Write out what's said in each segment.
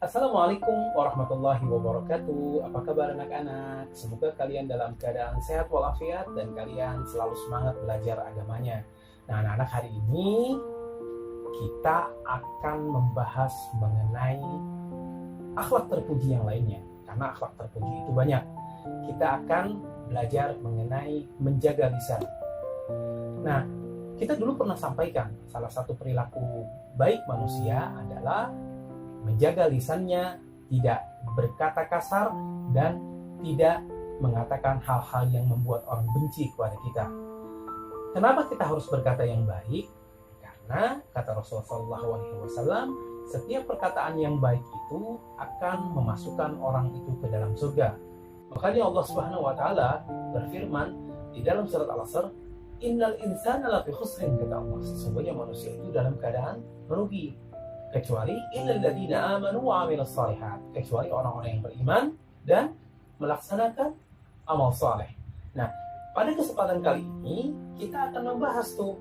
Assalamualaikum warahmatullahi wabarakatuh. Apa kabar anak-anak? Semoga kalian dalam keadaan sehat walafiat dan kalian selalu semangat belajar agamanya. Nah, anak-anak, hari ini kita akan membahas mengenai akhlak terpuji yang lainnya. Karena akhlak terpuji itu banyak. Kita akan belajar mengenai menjaga lisan. Nah, kita dulu pernah sampaikan salah satu perilaku baik manusia adalah menjaga lisannya, tidak berkata kasar, dan tidak mengatakan hal-hal yang membuat orang benci kepada kita. Kenapa kita harus berkata yang baik? Karena kata Rasulullah SAW, setiap perkataan yang baik itu akan memasukkan orang itu ke dalam surga. Makanya Allah Subhanahu Wa Taala berfirman di dalam surat Al-Asr, Innal insana lafi khusrin, kata Allah, sesungguhnya manusia itu dalam keadaan merugi, kecuali illal ladzina amanu wa 'amilus shalihat, kecuali orang-orang yang beriman dan melaksanakan amal saleh. Nah, pada kesempatan kali ini kita akan membahas tuh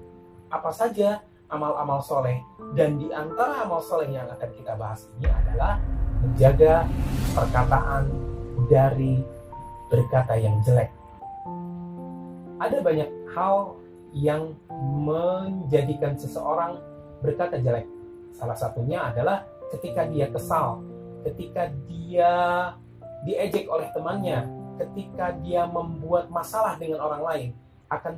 apa saja amal-amal soleh, dan di antara amal soleh yang akan kita bahas ini adalah menjaga perkataan dari berkata yang jelek. Ada banyak hal yang menjadikan seseorang berkata jelek. Salah satunya adalah ketika dia kesal, ketika dia diejek oleh temannya, ketika dia membuat masalah dengan orang lain, akan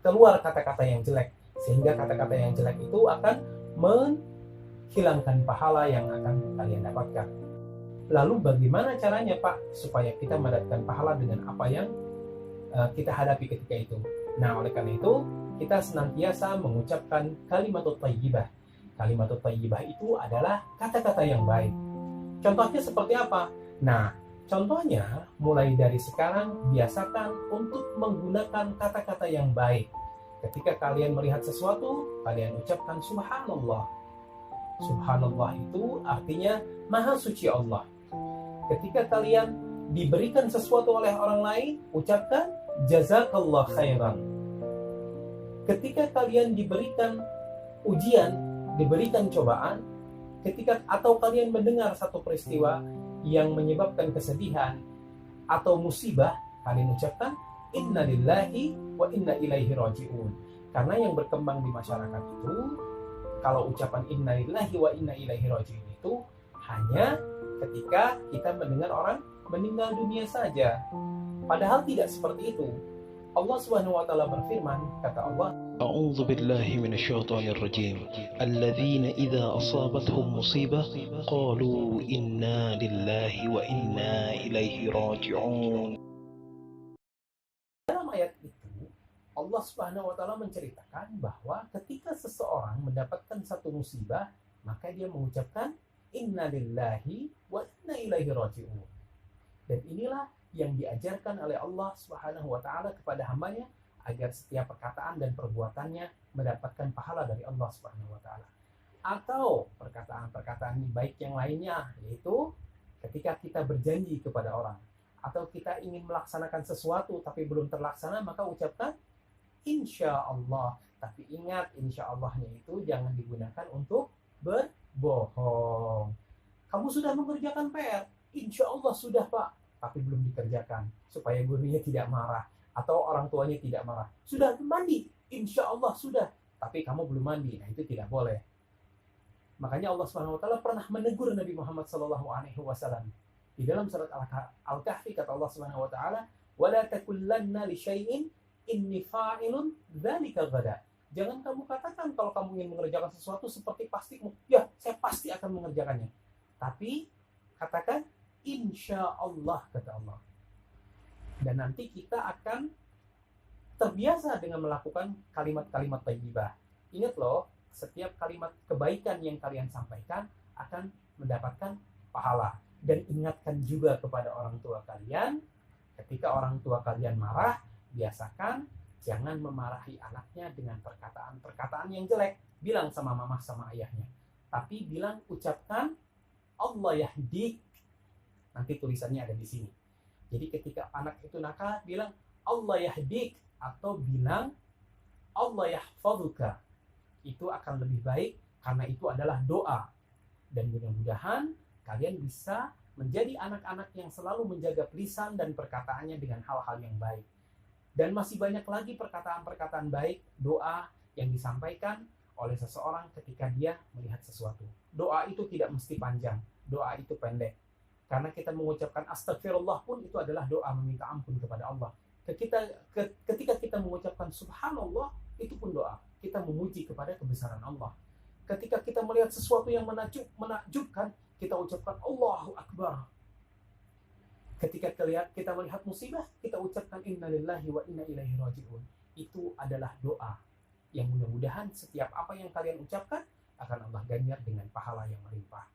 keluar kata-kata yang jelek. Sehingga kata-kata yang jelek itu akan menghilangkan pahala yang akan kalian dapatkan. Lalu bagaimana caranya, Pak, supaya kita mendapatkan pahala dengan apa yang kita hadapi ketika itu? Nah, oleh karena itu, kita senantiasa mengucapkan kalimatut thayyibah. Kalimatut thayyibah itu adalah kata-kata yang baik. Contohnya seperti apa? Nah, contohnya mulai dari sekarang biasakan untuk menggunakan kata-kata yang baik. Ketika kalian melihat sesuatu, kalian ucapkan subhanallah. Subhanallah itu artinya maha suci Allah. Ketika kalian diberikan sesuatu oleh orang lain, ucapkan jazakallah khairan. Ketika kalian diberikan ujian, diberikan cobaan, ketika atau kalian mendengar satu peristiwa yang menyebabkan kesedihan atau musibah, kalian ucapkan inna lillahi wa inna ilaihi raji'un. Karena yang berkembang di masyarakat itu, kalau ucapan inna lillahi wa inna ilaihi raji'un itu hanya ketika kita mendengar orang meninggal dunia saja. Padahal tidak seperti itu. Allah Subhanahu wa taala berfirman, kata Allah, أعوذ بالله من الشيطان الرجيم الذين إذا أصابتهم مصيبة قالوا إنا لله وإنا إليه راجعون. dalam ayat itu Allah Subhanahu wa taala menceritakan bahwa ketika seseorang mendapatkan satu musibah, maka dia mengucapkan inna lillahi wa inna ilaihi raji'un. Dan inilah yang diajarkan oleh Allah Subhanahu wa taala kepada hambanya, agar setiap perkataan dan perbuatannya mendapatkan pahala dari Allah Subhanahu wa taala. Atau perkataan-perkataan baik yang lainnya, yaitu ketika kita berjanji kepada orang, atau kita ingin melaksanakan sesuatu tapi belum terlaksana, maka ucapkan insya Allah. Tapi ingat, insya Allahnya itu jangan digunakan untuk berbohong. Kamu sudah mengerjakan PR, insya Allah sudah, Pak, tapi belum dikerjakan, supaya gurunya tidak marah atau orang tuanya tidak marah. Sudah mandi, insya Allah sudah, tapi kamu belum mandi. Nah, itu tidak boleh. Makanya Allah Subhanahu wa taala pernah menegur Nabi Muhammad SAW di dalam surat Al-Kahfi. Kata Allah Subhanahu wa taala, wala takullanna li syai'in inni fa'ilun dzalika ghadan. Jangan kamu katakan kalau kamu ingin mengerjakan sesuatu seperti pasti, ya saya pasti akan mengerjakannya. Tapi katakan insya Allah, kata Allah. Dan nanti kita akan terbiasa dengan melakukan kalimat-kalimat thayyibah. Ingat loh, setiap kalimat kebaikan yang kalian sampaikan akan mendapatkan pahala. Dan ingatkan juga kepada orang tua kalian, ketika orang tua kalian marah, biasakan jangan memarahi anaknya dengan perkataan-perkataan yang jelek. Bilang sama mama sama ayahnya. Tapi ucapkan Allah yahdik. Nanti tulisannya ada di sini. Jadi ketika anak itu nakal, bilang Allah yahdik, atau bilang Allah yahfazuka. Itu akan lebih baik karena itu adalah doa. Dan mudah-mudahan kalian bisa menjadi anak-anak yang selalu menjaga lisan dan perkataannya dengan hal-hal yang baik. Dan masih banyak lagi perkataan-perkataan baik, doa yang disampaikan oleh seseorang ketika dia melihat sesuatu. Doa itu tidak mesti panjang, doa itu pendek. Karena kita mengucapkan astagfirullah pun itu adalah doa meminta ampun kepada Allah. Ketika kita mengucapkan subhanallah, itu pun doa. Kita memuji kepada kebesaran Allah. Ketika kita melihat sesuatu yang menakjubkan, kita ucapkan Allahu Akbar. Ketika kita melihat musibah, kita ucapkan innalillahi wa inna ilaihi raji'un. Itu adalah doa yang mudah-mudahan setiap apa yang kalian ucapkan akan Allah ganjar dengan pahala yang melimpah.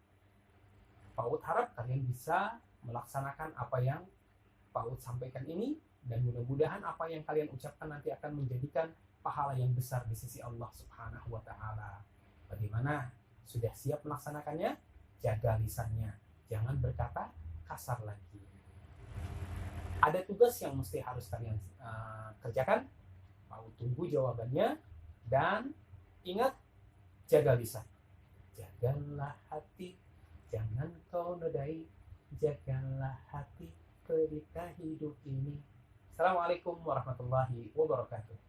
Pak Ud harap kalian bisa melaksanakan apa yang Pak Ud sampaikan ini, dan mudah-mudahan apa yang kalian ucapkan nanti akan menjadikan pahala yang besar di sisi Allah Subhanahu wa Ta'ala. Bagaimana? Sudah siap melaksanakannya? Jaga lisannya, jangan berkata kasar lagi. Ada tugas yang mesti harus kalian kerjakan. Pak Ud tunggu jawabannya, dan ingat, jaga lisan. Jagalah hati, jangan kau nodai, jagalah hati ketika hidup ini. Assalamualaikum warahmatullahi wabarakatuh.